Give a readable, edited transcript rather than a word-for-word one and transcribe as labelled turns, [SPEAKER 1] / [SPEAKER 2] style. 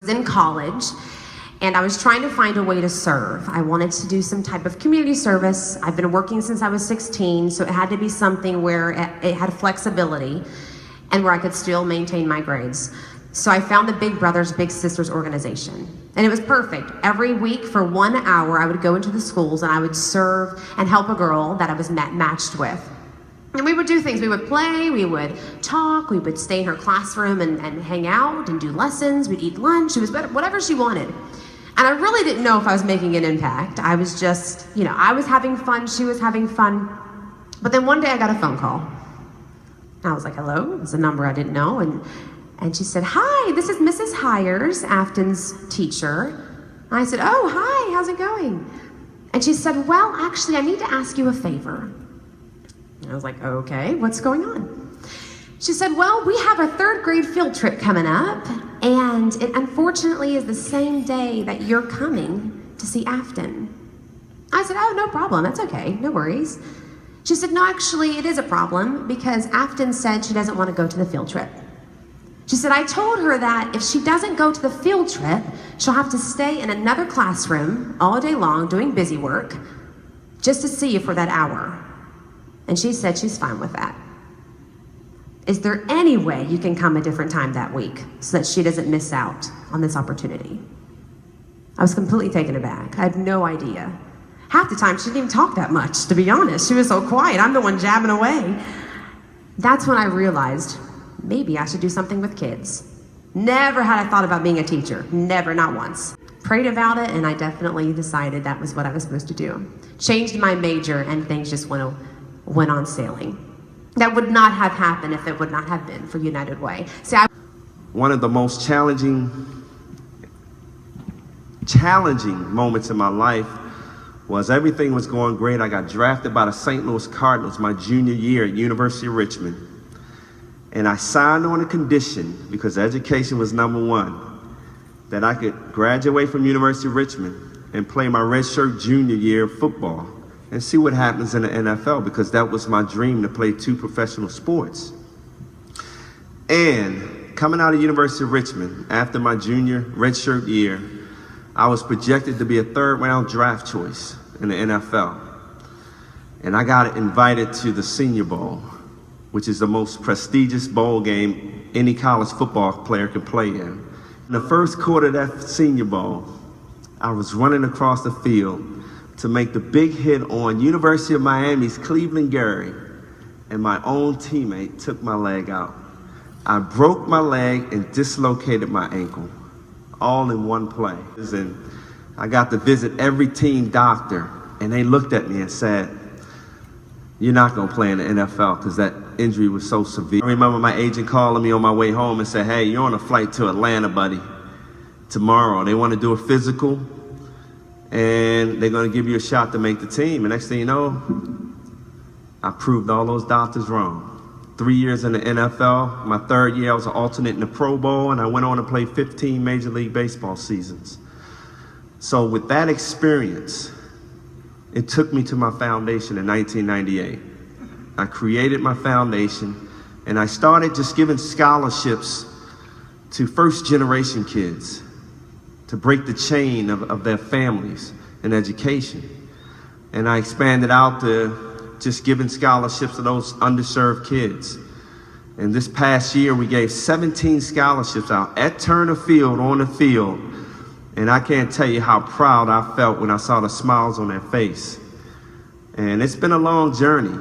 [SPEAKER 1] In college, and I was trying to find a way to serve. I wanted to do some type of community service. I've been working since I was 16, so it had to be something where it had flexibility and where I could still maintain my grades. So I found the Big Brothers Big Sisters organization, and it was perfect. Every week for 1 hour, I would go into the schools and I would serve and help a girl that I was matched with. And we would do things. We would play, we would talk, we would stay in her classroom and hang out and do lessons. We'd eat lunch. It was whatever she wanted. And I really didn't know if I was making an impact. I was just, I was having fun, she was having fun. But then one day I got a phone call. I was like, hello? It's a number I didn't know. And she said, hi, this is Mrs. Hires, Afton's teacher. And I said, oh, hi, how's it going? And she said, well, actually, I need to ask you a favor. I was like, okay, what's going on? She said, well, we have a 3rd grade field trip coming up, and it unfortunately is the same day that you're coming to see Afton. I said, oh, no problem, that's okay, no worries. She said, no, actually, it is a problem because Afton said she doesn't want to go to the field trip. She said, I told her that if she doesn't go to the field trip, she'll have to stay in another classroom all day long doing busy work just to see you for that hour. And she said she's fine with that. Is there any way you can come a different time that week so that she doesn't miss out on this opportunity? I was completely taken aback. I had no idea. Half the time, she didn't even talk that much, to be honest. She was so quiet. I'm the one jabbing away. That's when I realized maybe I should do something with kids. Never had I thought about being a teacher. Never, not once. Prayed about it, and I definitely decided that was what I was supposed to do. Changed my major, and things just went on sailing. That would not have happened if it would not have been for United Way. See,
[SPEAKER 2] one of the most challenging moments in my life was everything was going great. I got drafted by the St. Louis Cardinals my junior year at University of Richmond. And I signed on a condition, because education was #1, that I could graduate from University of Richmond and play my redshirt junior year of football and see what happens in the NFL, because that was my dream, to play 2 professional sports. And coming out of University of Richmond, after my junior redshirt year, I was projected to be a 3rd-round draft choice in the NFL. And I got invited to the Senior Bowl, which is the most prestigious bowl game any college football player can play in. In the first quarter of that Senior Bowl, I was running across the field to make the big hit on University of Miami's Cleveland Gary, and my own teammate took my leg out. I broke my leg and dislocated my ankle, all in one play. And I got to visit every team doctor, and they looked at me and said, you're not gonna play in the NFL because that injury was so severe. I remember my agent calling me on my way home and said, hey, you're on a flight to Atlanta, buddy, tomorrow. They want to do a physical, and they're going to give you a shot to make the team. And next thing you know, I proved all those doctors wrong. 3 years in the NFL, my 3rd year I was an alternate in the Pro Bowl, and I went on to play 15 Major League Baseball seasons. So with that experience, it took me to my foundation in 1998. I created my foundation, and I started just giving scholarships to 1st-generation kids to break the chain of their families and education. And I expanded out to just giving scholarships to those underserved kids. And this past year, we gave 17 scholarships out at Turner Field, on the field. And I can't tell you how proud I felt when I saw the smiles on their face. And it's been a long journey.